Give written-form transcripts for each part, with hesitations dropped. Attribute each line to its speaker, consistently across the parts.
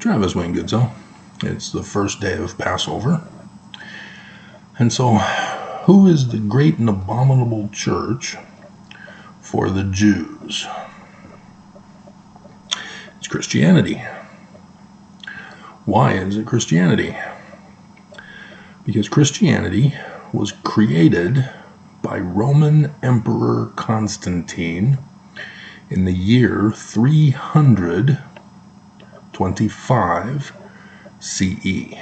Speaker 1: Travis Wayne Goodsell. It's the first day of Passover. And so, who is the great and abominable church for the Jews? It's Christianity. Why is it Christianity? Because Christianity was created by Roman Emperor Constantine in the year 325 CE.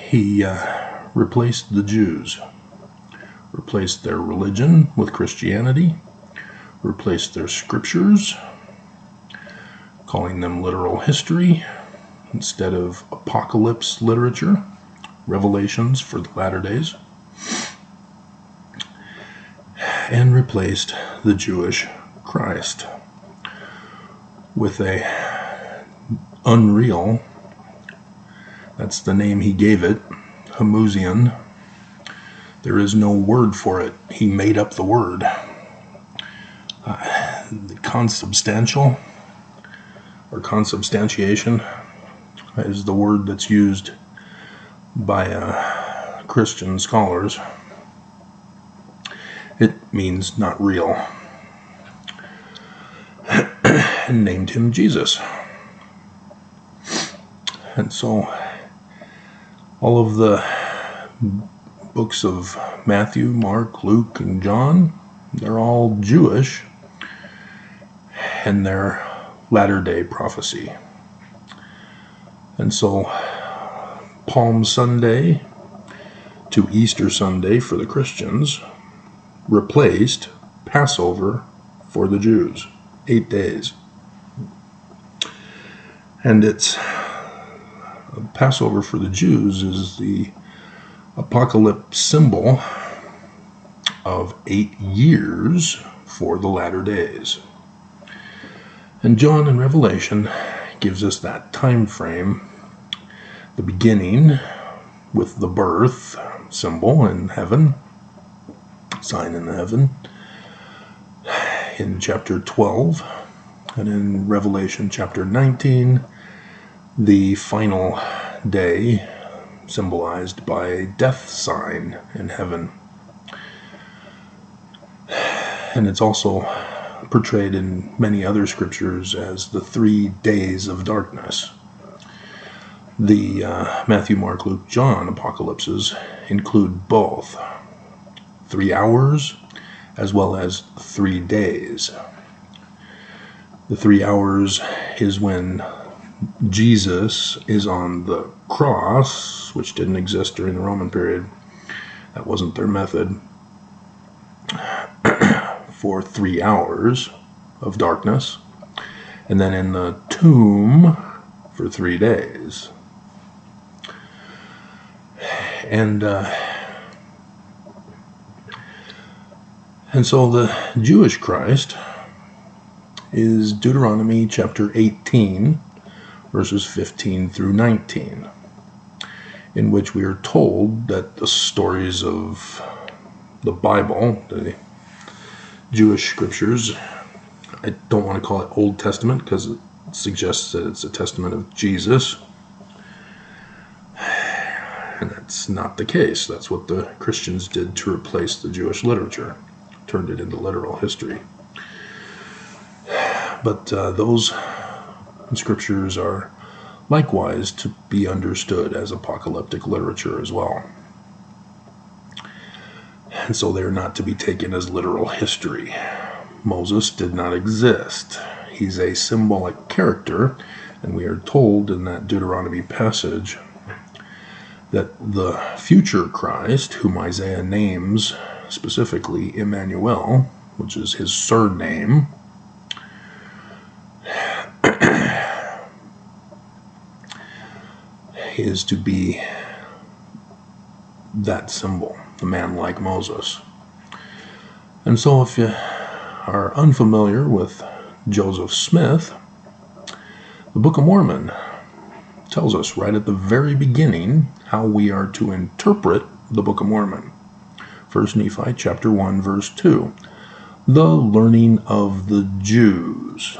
Speaker 1: He replaced the Jews, replaced their religion with Christianity, replaced their scriptures, calling them literal history instead of apocalypse literature, revelations for the latter days, and replaced the Jewish Christ with a unreal, that's the name he gave it, Hamusian. There is no word for it. He made up the word. The consubstantial or consubstantiation is the word that's used by Christian scholars. It means not real. And named him Jesus. And so all of the books of Matthew, Mark, Luke, and John, they're all Jewish, and they're latter-day prophecy. And so Palm Sunday to Easter Sunday for the Christians replaced Passover for the Jews. 8 days. And it's Passover for the Jews is the apocalypse symbol of 8 years for the latter days. And John in Revelation gives us that time frame, the beginning with the birth symbol in heaven, sign in heaven, in chapter 12, and in Revelation chapter 19, the final day symbolized by a death sign in heaven. And it's also portrayed in many other scriptures as the 3 days of darkness. The Matthew, Mark, Luke, John apocalypses include both 3 hours as well as 3 days. The 3 hours is when Jesus is on the cross, which didn't exist during the Roman period. That wasn't their method. For 3 hours of darkness, and then in the tomb for 3 days. And so the Jewish Christ is Deuteronomy chapter 18, verses 15 through 19, in which we are told that the stories of the Bible, the Jewish scriptures, I don't want to call it Old Testament because it suggests that it's a testament of Jesus. And that's not the case. That's what the Christians did to replace the Jewish literature, turned it into literal history. But those scriptures are likewise to be understood as apocalyptic literature as well. And so they're not to be taken as literal history. Moses did not exist. He's a symbolic character, and we are told in that Deuteronomy passage that the future Christ, whom Isaiah names specifically Emmanuel, which is his surname, is to be that symbol, the man like Moses. And so if you are unfamiliar with Joseph Smith, the Book of Mormon tells us right at the very beginning how we are to interpret the Book of Mormon. 1 Nephi chapter 1 verse 2. The learning of the Jews.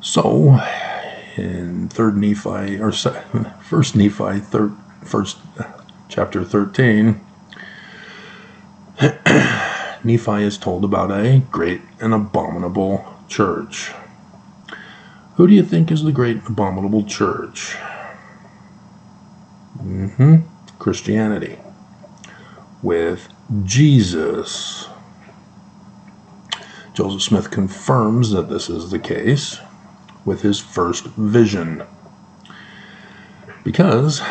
Speaker 1: So, in First Nephi, chapter 13, Nephi is told about a great and abominable church. Who do you think is the great and abominable church? Christianity. With Jesus. Joseph Smith confirms that this is the case with his first vision. Because,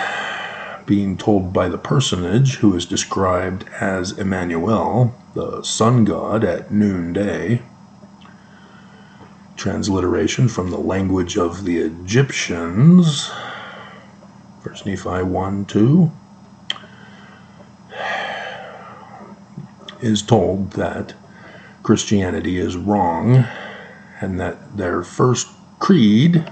Speaker 1: being told by the personage who is described as Emmanuel, the sun god at noonday, transliteration from the language of the Egyptians, 1 Nephi 1:2, is told that Christianity is wrong and that their first creed,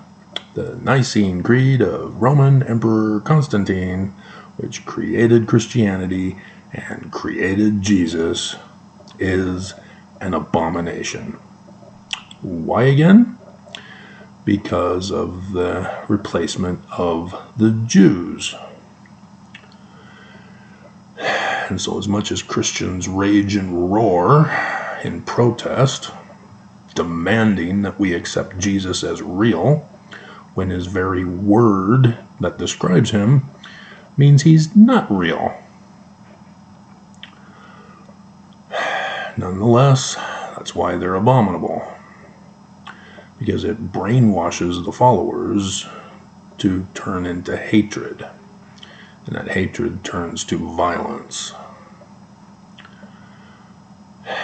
Speaker 1: the Nicene Creed of Roman Emperor Constantine, which created Christianity and created Jesus, is an abomination. Why again? Because of the replacement of the Jews. And so as much as Christians rage and roar in protest, demanding that we accept Jesus as real, when his very word that describes him means he's not real. Nonetheless, that's why they're abominable. Because it brainwashes the followers to turn into hatred. And that hatred turns to violence.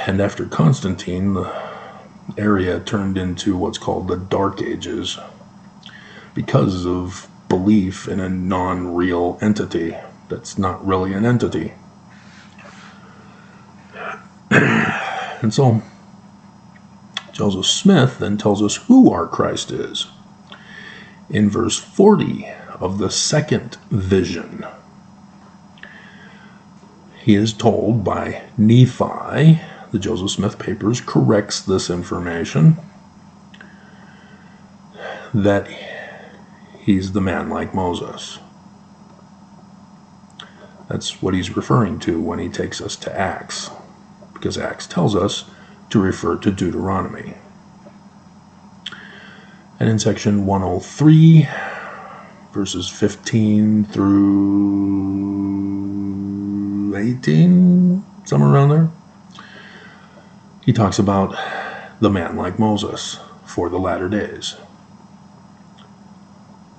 Speaker 1: And after Constantine, the area turned into what's called the Dark Ages because of belief in a non-real entity that's not really an entity. And so Joseph Smith then tells us who our Christ is. In verse 40 of the second vision, he is told by Nephi, the Joseph Smith Papers corrects this information, that he's the man like Moses. That's what he's referring to when he takes us to Acts, because Acts tells us to refer to Deuteronomy. And in section 103, verses 15 through 18, somewhere around there, he talks about the man like Moses for the latter days.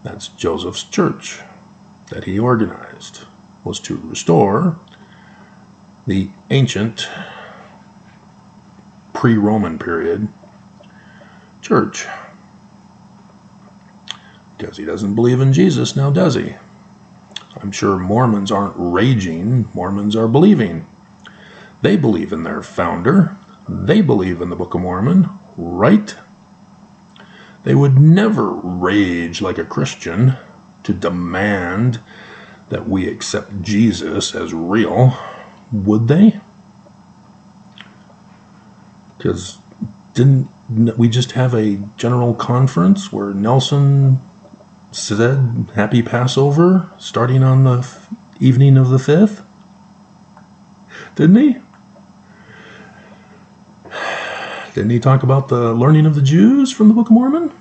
Speaker 1: That's Joseph's church that he organized, was to restore the ancient pre-Roman period church. Because he doesn't believe in Jesus now, does he? I'm sure Mormons aren't raging. Mormons are believing. They believe in their founder. They believe in the Book of Mormon, right? They would never rage like a Christian to demand that we accept Jesus as real, would they? Because didn't we just have a general conference where Nelson said Happy Passover starting on the evening of the 5th? Didn't he? Didn't he talk about the learning of the Jews from the Book of Mormon?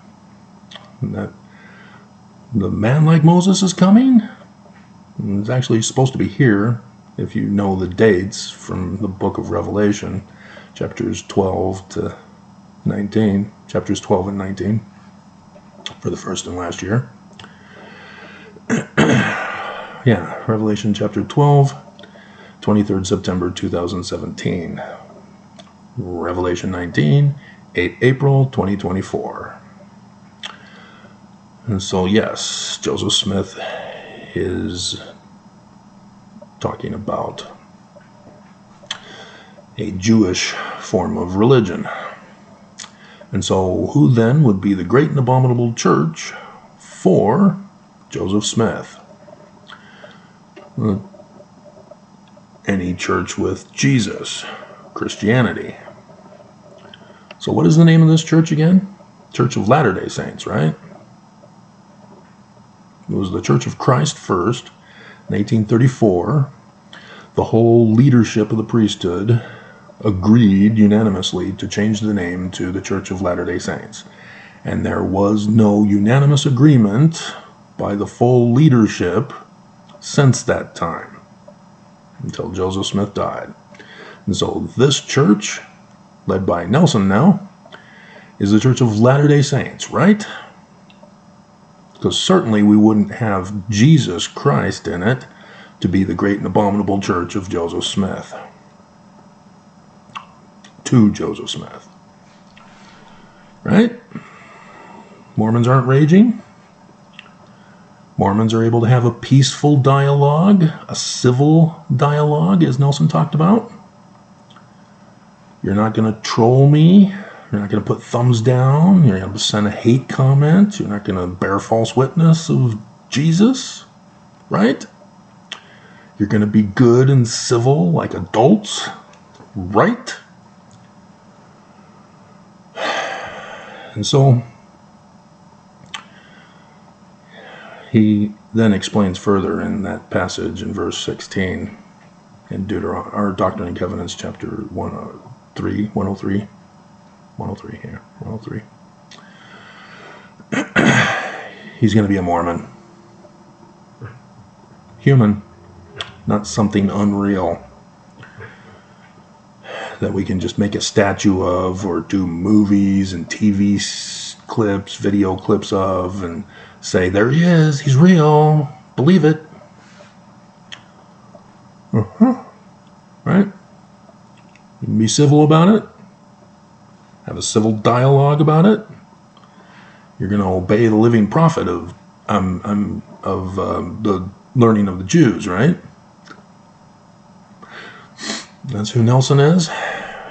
Speaker 1: And that the man like Moses is coming? And it's actually supposed to be here, if you know the dates from the book of Revelation, chapters 12 to 19, chapters 12 and 19, for the first and last year. Yeah, Revelation chapter 12, 23rd September 2017. Revelation 19, 8 April 2024. And so, yes, Joseph Smith is talking about a Jewish form of religion. And so, who then would be the great and abominable church for Joseph Smith? Any church with Jesus, Christianity. So what is the name of this church again? Church of Latter-day Saints, right? It was the Church of Christ first, in 1834. The whole leadership of the priesthood agreed unanimously to change the name to the Church of Latter-day Saints. And there was no unanimous agreement by the full leadership since that time, until Joseph Smith died. And so this church, led by Nelson now, is the Church of Latter-day Saints, right? Because certainly we wouldn't have Jesus Christ in it to be the great and abominable church of Joseph Smith. To Joseph Smith. Right? Mormons aren't raging. Mormons are able to have a peaceful dialogue, a civil dialogue, as Nelson talked about. You're not going to troll me. You're not going to put thumbs down. You're not going to send a hate comment. You're not going to bear false witness of Jesus. Right? You're going to be good and civil like adults. Right? And so he then explains further in that passage in verse 16 in Deuteronomy, or Doctrine and Covenants, chapter 103. He's going to be a Mormon. Human, not something unreal that we can just make a statue of or do movies and TV clips, video clips of, and say, there he is, he's real, believe it. Right? You can be civil about it. Have a civil dialogue about it. You're going to obey the living prophet of the learning of the Jews, right? That's who Nelson is.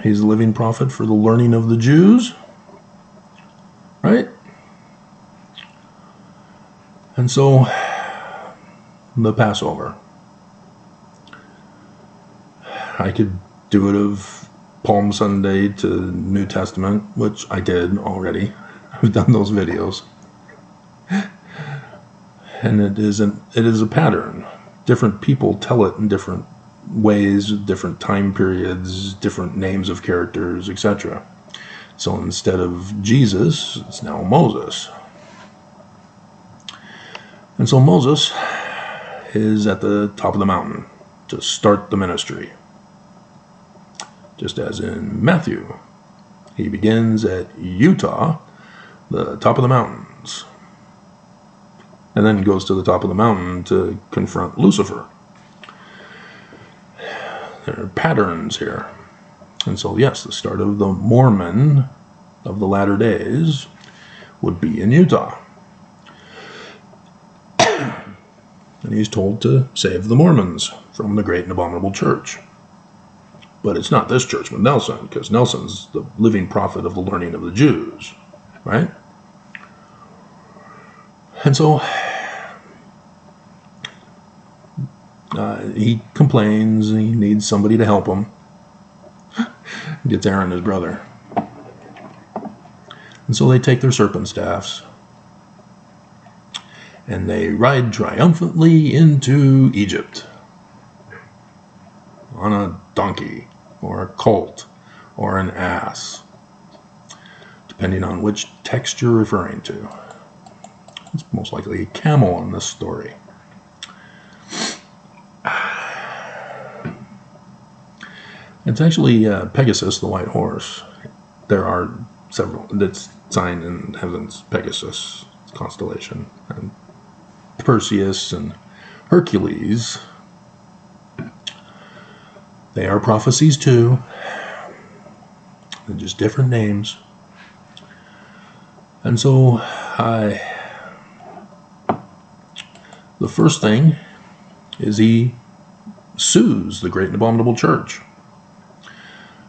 Speaker 1: He's the living prophet for the learning of the Jews, right? And so, the Passover. I could do it of Palm Sunday to New Testament, which I did already. I've done those videos. And it is a pattern. Different people tell it in different ways, different time periods, different names of characters, etc. So instead of Jesus, it's now Moses. And so Moses is at the top of the mountain to start the ministry. Just as in Matthew, he begins at Utah, the top of the mountains, and then goes to the top of the mountain to confront Lucifer. There are patterns here. And so, yes, the start of the Mormon of the latter days would be in Utah. And he's told to save the Mormons from the great and abominable church. But it's not this church with Nelson, because Nelson's the living prophet of the learning of the Jews, right? And so he complains, and he needs somebody to help him. Gets Aaron, his brother. And so they take their serpent staffs, and they ride triumphantly into Egypt on a donkey, or a colt, or an ass, depending on which text you're referring to. It's most likely a camel in this story. It's actually Pegasus, the white horse. There are several. That's sign in heaven's Pegasus constellation, and Perseus and Hercules. They are prophecies too. They're just different names. And so, the first thing is he sues the great and abominable church.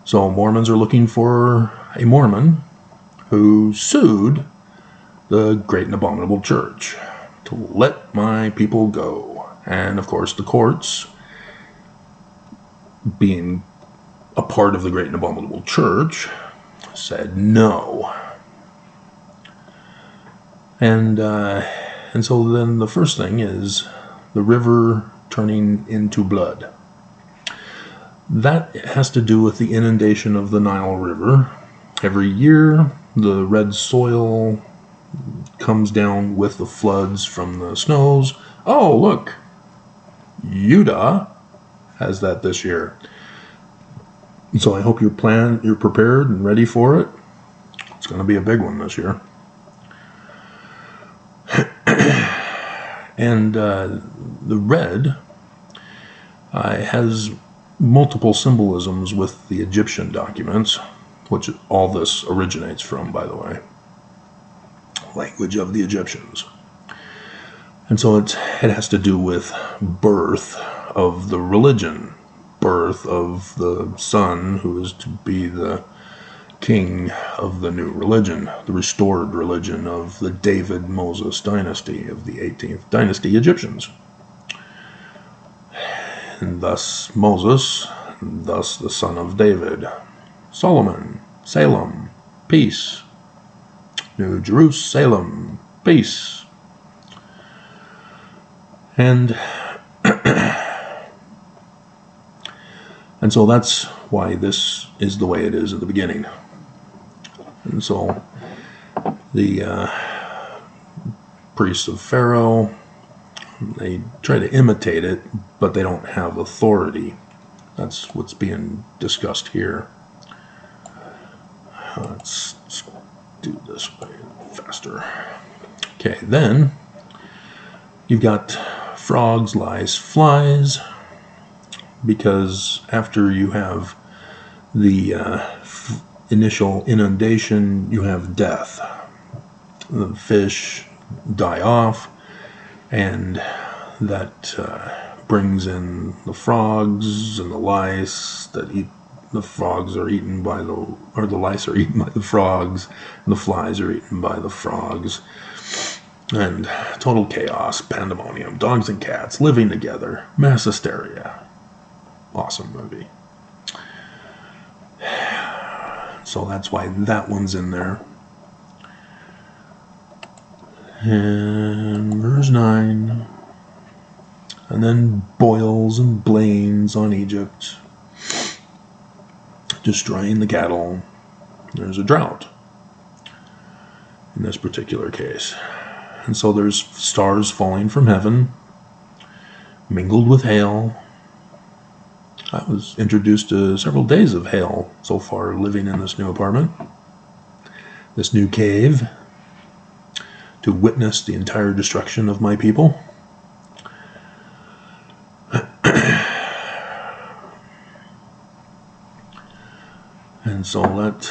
Speaker 1: So Mormons are looking for a Mormon who sued the great and abominable church to let my people go. And of course the courts, being a part of the great and abominable church, said no. And so then the first thing is the river turning into blood. That has to do with the inundation of the Nile River. Every year, the red soil comes down with the floods from the snows. Oh, look, Utah has that this year. So I hope you're prepared and ready for it. It's going to be a big one this year. And the red has multiple symbolisms with the Egyptian documents, which all this originates from, by the way. Language of the Egyptians. And so it has to do with birth of the religion, birth of the son who is to be the king of the new religion, the restored religion of the David-Moses dynasty of the 18th dynasty Egyptians. And thus Moses, and thus the son of David. Solomon, Salem, peace. New Jerusalem, peace. And so that's why this is the way it is at the beginning. And so the priests of Pharaoh, they try to imitate it, but they don't have authority. That's what's being discussed here. Let's do this way faster. Okay, then you've got frogs, lice, flies, because after you have the initial inundation, you have death. The fish die off, and that brings in the frogs and the lice that eat. The frogs are eaten by the lice are eaten by the frogs, and the flies are eaten by the frogs. And total chaos, pandemonium, dogs and cats living together, mass hysteria. Awesome movie. So that's why that one's in there. And verse 9. And then boils and blains on Egypt, destroying the cattle. There's a drought in this particular case. And so there's stars falling from heaven, mingled with hail. I was introduced to several days of hail so far living in this new apartment, this new cave, to witness the entire destruction of my people. And so that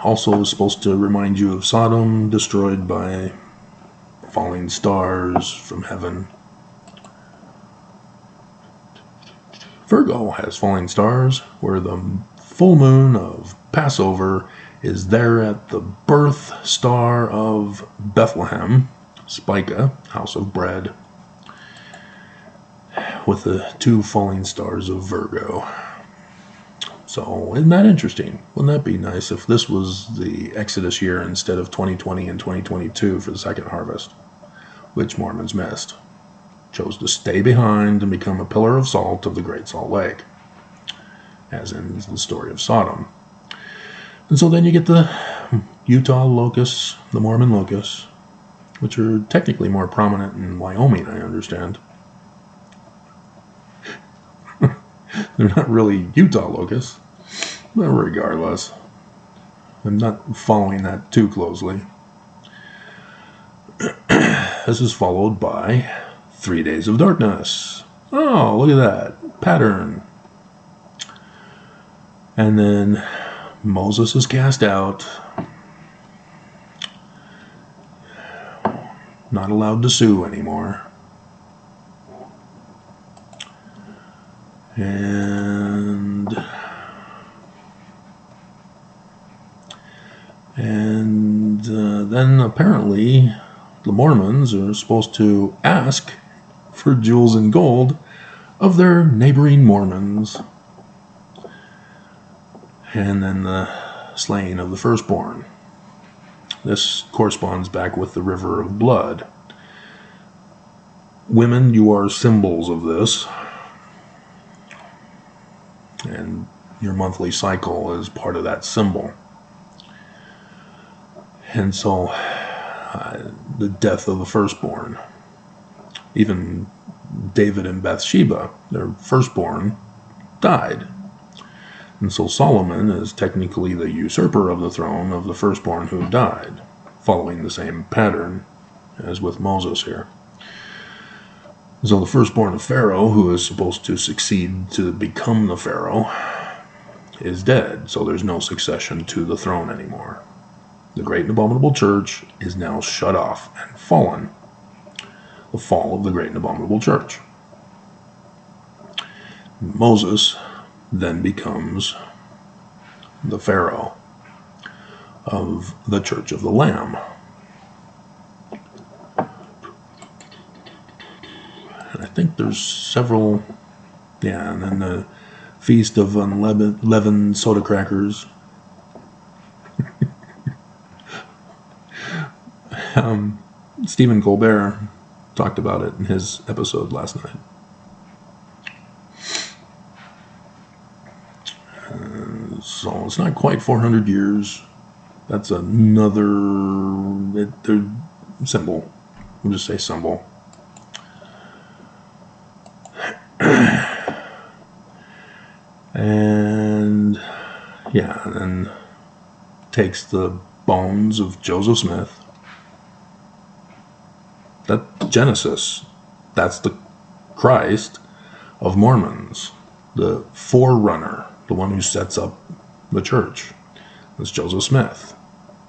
Speaker 1: also is supposed to remind you of Sodom, destroyed by falling stars from heaven. Virgo has falling stars, where the full moon of Passover is there at the birth star of Bethlehem, Spica, house of bread, with the two falling stars of Virgo. So, isn't that interesting? Wouldn't that be nice if this was the Exodus year instead of 2020 and 2022 for the second harvest, which Mormons missed? Chose to stay behind and become a pillar of salt of the Great Salt Lake, as in the story of Sodom. And so then you get the Utah locusts, the Mormon locusts, which are technically more prominent in Wyoming, I understand. They're not really Utah locusts, but regardless, I'm not following that too closely. This is followed by 3 days of darkness. Oh, look at that pattern. And then Moses is cast out, not allowed to sue anymore. And then apparently the Mormons are supposed to ask for jewels and gold of their neighboring Mormons. And then the slaying of the firstborn. This corresponds back with the river of blood. Women, you are symbols of this. And your monthly cycle is part of that symbol. And so, the death of the firstborn. Even David and Bathsheba, their firstborn, died. And so Solomon is technically the usurper of the throne of the firstborn who died, following the same pattern as with Moses here. So the firstborn of Pharaoh, who is supposed to succeed to become the Pharaoh, is dead, so there's no succession to the throne anymore. The great and abominable church is now shut off and fallen. The fall of the great and abominable church. Moses then becomes the Pharaoh of the Church of the Lamb. And I think there's several, and then the Feast of Unleavened Soda Crackers. Stephen Colbert talked about it in his episode last night. So it's not quite 400 years. That's another symbol. We'll just say symbol. And then takes the bones of Joseph Smith. That Genesis, that's the Christ of Mormons, the forerunner, the one who sets up the church. That's Joseph Smith.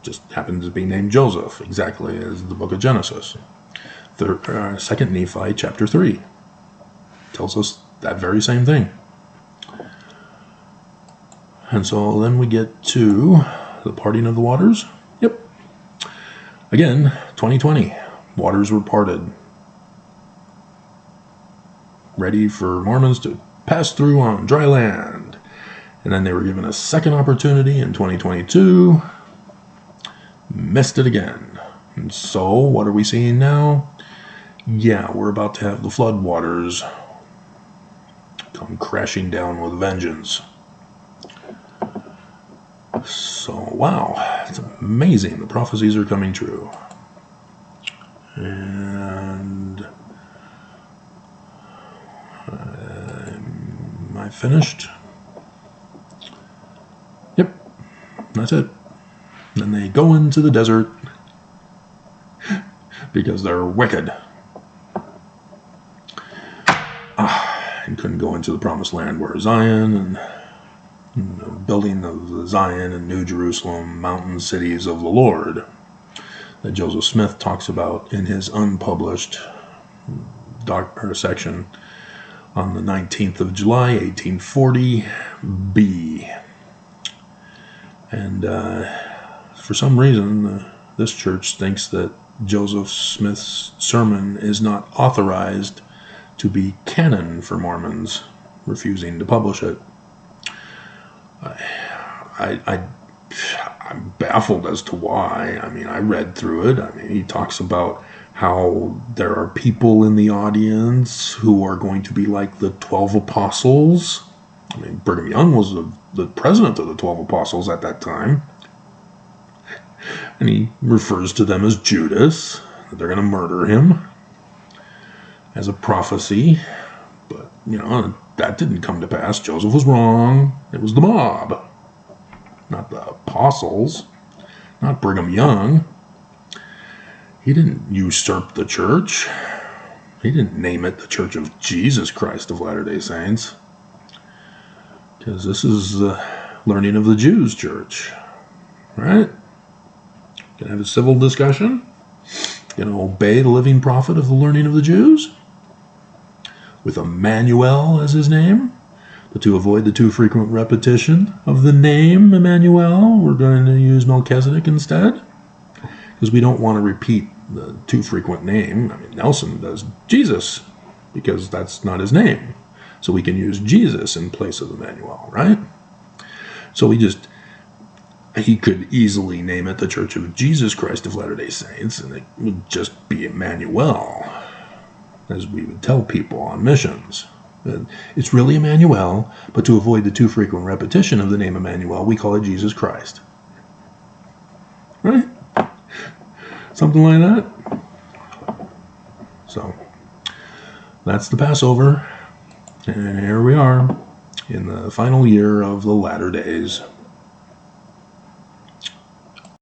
Speaker 1: Just happens to be named Joseph, exactly as the book of Genesis. 2nd Nephi, chapter 3, tells us that very same thing. And so then we get to the parting of the waters. Yep. Again, 2020. Waters were parted. Ready for Mormons to pass through on dry land. And then they were given a second opportunity in 2022. Missed it again. And so, what are we seeing now? Yeah, we're about to have the flood waters come crashing down with vengeance. So, wow, it's amazing. The prophecies are coming true. And am I finished? Yep, that's it. Then they go into the desert because they're wicked. And couldn't go into the promised land where Zion and building of the Zion and New Jerusalem, mountain cities of the Lord, that Joseph Smith talks about in his unpublished section on the 19th of July, 1840b. And for some reason, this church thinks that Joseph Smith's sermon is not authorized to be canon for Mormons, refusing to publish it. I'm baffled as to why. I mean, I read through it. I mean, he talks about how there are people in the audience who are going to be like the 12 apostles. I mean, Brigham Young was the president of the 12 apostles at that time. And he refers to them as Judas, that they're going to murder him as a prophecy. But, that didn't come to pass. Joseph was wrong. It was the mob, not the apostles, not Brigham Young. He didn't usurp the church. He didn't name it the Church of Jesus Christ of Latter-day Saints. Because this is the learning of the Jews church, right? Gonna have a civil discussion? Gonna obey the living prophet of the learning of the Jews? With Emmanuel as his name? But to avoid the too frequent repetition of the name Emmanuel, we're going to use Melchizedek instead. Because we don't want to repeat the too frequent name. I mean, Nelson does Jesus, because that's not his name. So we can use Jesus in place of Emmanuel, right? So we just He could easily name it the Church of Jesus Christ of Latter-day Saints, and it would just be Emmanuel, as we would tell people on missions. It's really Emmanuel, but to avoid the too frequent repetition of the name Emmanuel, we call it Jesus Christ. Right? Something like that. So, that's the Passover. And here we are in the final year of the latter days.